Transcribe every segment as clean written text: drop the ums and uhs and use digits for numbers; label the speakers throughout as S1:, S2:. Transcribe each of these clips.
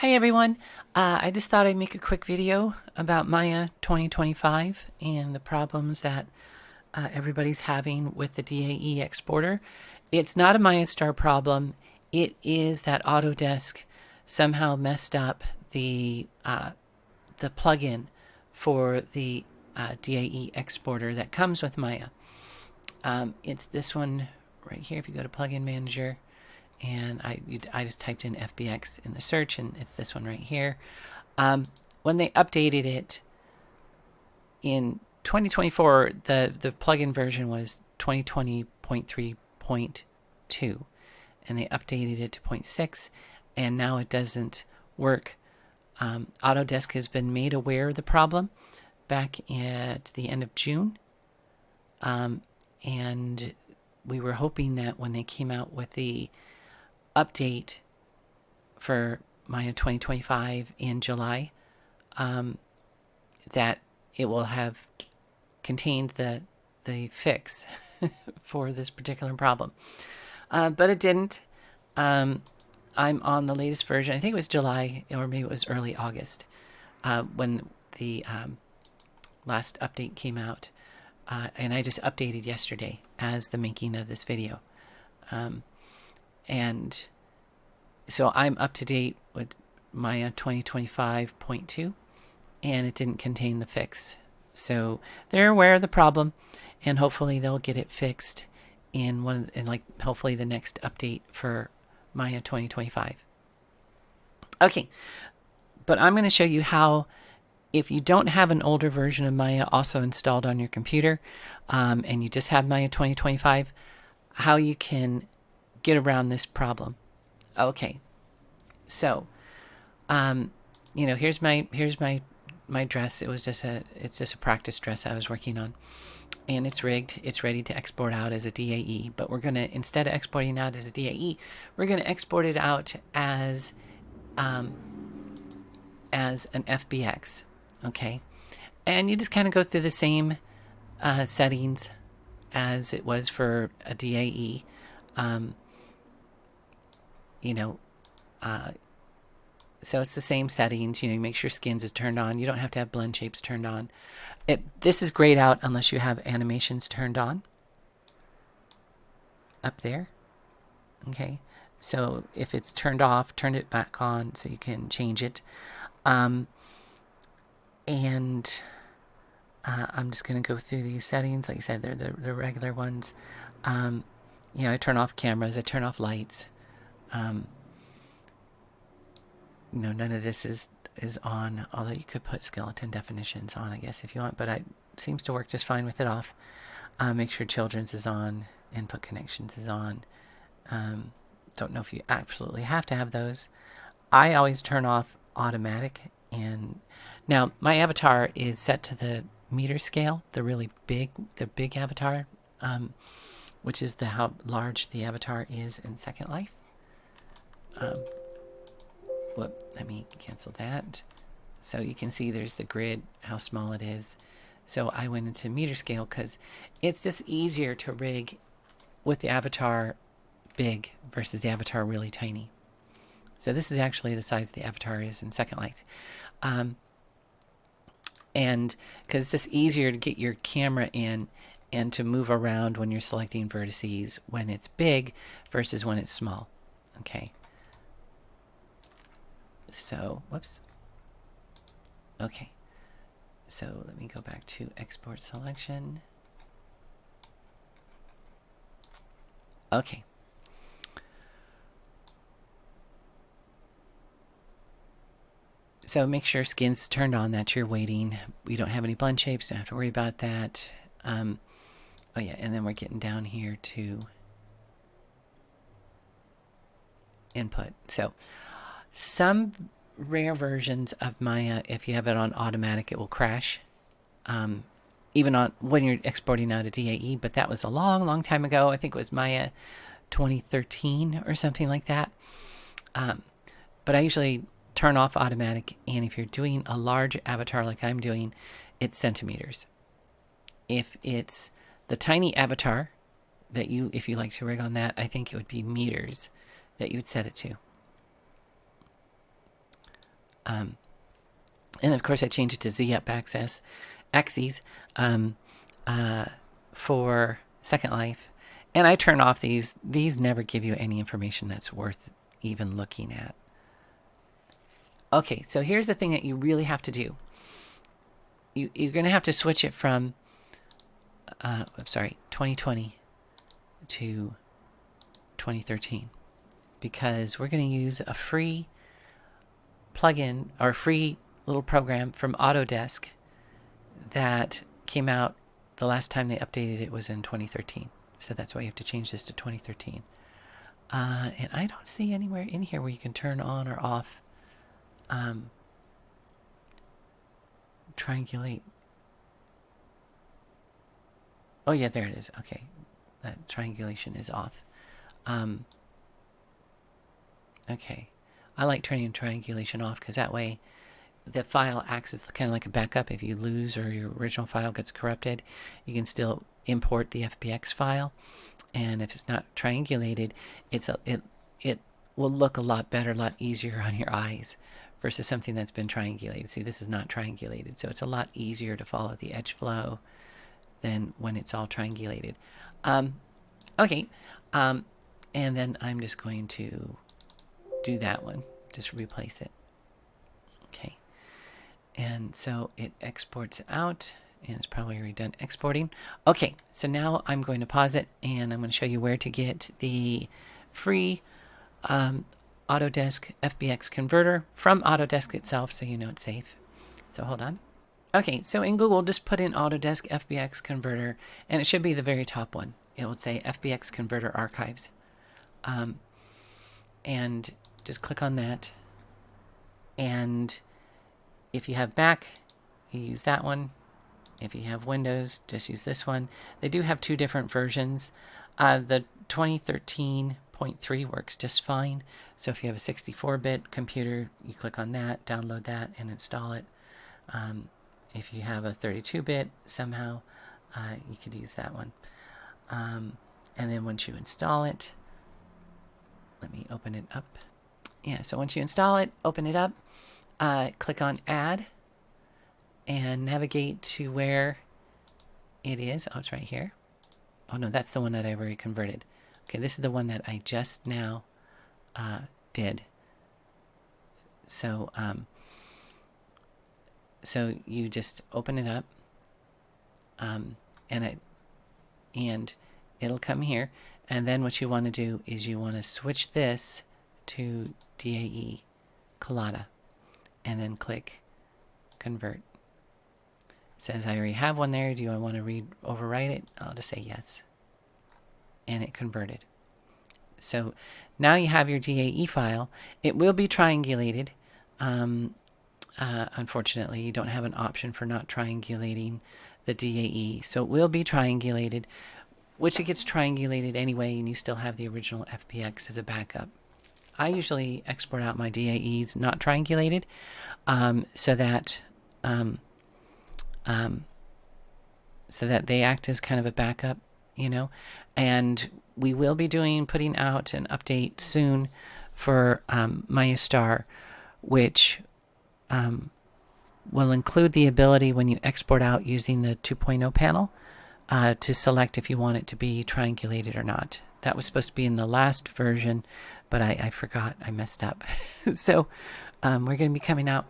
S1: Hi everyone. I just thought I'd make a quick video about Maya 2025 and the problems that everybody's having with the DAE exporter. It's not a MayaStar problem. It is that Autodesk somehow messed up the plugin for the DAE exporter that comes with Maya. It's this one right here. If you go to Plugin Manager, and I just typed in FBX in the search, and it's this one right here. When they updated it in 2024, the plugin version was 2020.3.2, and they updated it to 0.6, and now it doesn't work. Autodesk has been made aware of the problem back at the end of June, and we were hoping that when they came out with the update for Maya 2025 in July, that it will have contained the fix for this particular problem. But it didn't. I'm on the latest version. I think it was July, or maybe it was early August, when the last update came out. And I just updated yesterday as the making of this video. And so I'm up to date with Maya 2025.2, and it didn't contain the fix. So they're aware of the problem, and hopefully they'll get it fixed in hopefully the next update for Maya 2025. Okay, but I'm going to show you how, if you don't have an older version of Maya also installed on your computer, and you just have Maya 2025, how you can get around this problem. Okay, so here's my dress. It's just a practice dress I was working on, and it's rigged. It's ready to export out as a DAE. But we're gonna, instead of exporting out as a DAE, we're gonna export it out as an FBX. Okay, and you just kind of go through the same settings as it was for a DAE. So it's the same settings. You make sure skins is turned on. You don't have to have blend shapes turned on. This is grayed out unless you have animations turned on up there. Okay, so if it's turned off, turn it back on so you can change it. I'm just going to go through these settings. Like I said, they're the regular ones. I turn off cameras. I turn off lights. None of this is on, although you could put skeleton definitions on, I guess, if you want, but it seems to work just fine with it off. Make sure children's is on, input connections is on. Don't know if you absolutely have to have those. I always turn off automatic, and now my avatar is set to the meter scale, the big avatar, which is how large the avatar is in Second Life. Let me cancel that. So you can see there's the grid, how small it is. So I went into meter scale because it's just easier to rig with the avatar big versus the avatar really tiny. So this is actually the size the avatar is in Second Life. And because it's just easier to get your camera in and to move around when you're selecting vertices when it's big versus when it's small. Okay. So, whoops. Okay. So let me go back to export selection. Okay. So make sure skin's turned on, that you're waiting. We don't have any blend shapes, don't have to worry about that. Oh yeah, and then we're getting down here to input. So some rare versions of Maya, if you have it on automatic, it will crash. Even on when you're exporting out a DAE, but that was a long time ago. I think it was Maya 2013 or something like that. But I usually turn off automatic, and if you're doing a large avatar like I'm doing, it's centimeters. If it's the tiny avatar that if you like to rig on that, I think it would be meters that you would set it to. And of course I changed it to Z-up axes for Second Life. And I turn off these. These never give you any information that's worth even looking at. Okay, so here's the thing that you really have to do. You're going to have to switch it from, 2020 to 2013. Because we're going to use a free plugin or free little program from Autodesk that came out the last time they updated it was in 2013. So that's why you have to change this to 2013. And I don't see anywhere in here where you can turn on or off triangulate. Oh yeah, there it is. Okay, that triangulation is off. Okay, I like turning triangulation off because that way the file acts as kind of like a backup. If you lose or your original file gets corrupted, you can still import the FBX file. And if it's not triangulated, it will look a lot better, a lot easier on your eyes versus something that's been triangulated. See, this is not triangulated, so it's a lot easier to follow the edge flow than when it's all triangulated. Okay, and then I'm just going to do that one, just replace it. Okay, and so it exports out, and it's probably already done exporting. Okay, so now I'm going to pause it, and I'm going to show you where to get the free Autodesk FBX converter from Autodesk itself, so you know it's safe. So hold on. Okay, so in Google, just put in Autodesk FBX converter, and it should be the very top one. It will say FBX converter archives. And just click on that. And if you have Mac, you use that one. If you have Windows, just use this one. They do have two different versions. The 2013.3 works just fine. So if you have a 64-bit computer, you click on that, download that, and install it. If you have a 32-bit somehow, you could use that one. And then once you install it, let me open it up. Yeah, so once you install it, open it up, click on Add, and navigate to where it is. Oh, it's right here. Oh, no, that's the one that I already converted. Okay, this is the one that I just now did. So, so you just open it up, and it'll come here. And then what you want to do is you want to switch this to DAE Collada, and then click Convert. It says I already have one there. Do I want to overwrite it? I'll just say yes. And it converted. So now you have your DAE file. It will be triangulated. Unfortunately, you don't have an option for not triangulating the DAE. So it will be triangulated, which it gets triangulated anyway, and you still have the original FBX as a backup. I usually export out my DAEs not triangulated, so that they act as kind of a backup, you know. And we will be putting out an update soon for MayaStar, which will include the ability when you export out using the 2.0 panel to select if you want it to be triangulated or not. That was supposed to be in the last version, but I forgot. I messed up. So we're going to be coming out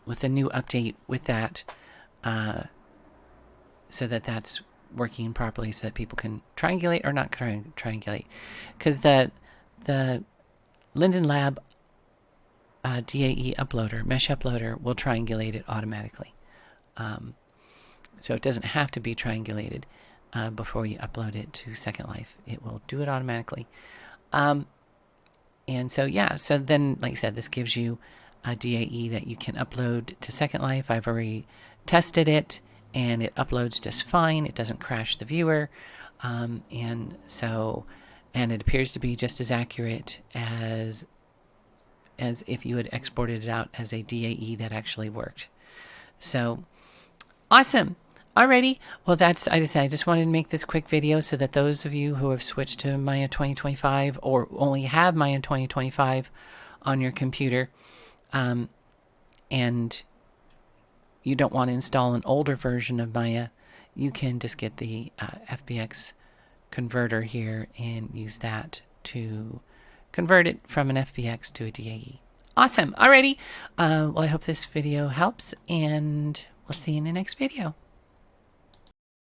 S1: with a new update with that, so that's working properly, so that people can triangulate or not triangulate. Because the Linden Lab DAE uploader, mesh uploader, will triangulate it automatically. So it doesn't have to be triangulated before you upload it to Second Life. It will do it automatically. And so, yeah, so then, like I said, this gives you a DAE that you can upload to Second Life. I've already tested it, and it uploads just fine. It doesn't crash the viewer. And it appears to be just as accurate as if you had exported it out as a DAE that actually worked. So, awesome. Alrighty. Well, I just wanted to make this quick video so that those of you who have switched to Maya 2025 or only have Maya 2025 on your computer, and you don't want to install an older version of Maya, you can just get the FBX converter here and use that to convert it from an FBX to a DAE. Awesome. Alrighty. Well, I hope this video helps, and we'll see you in the next video.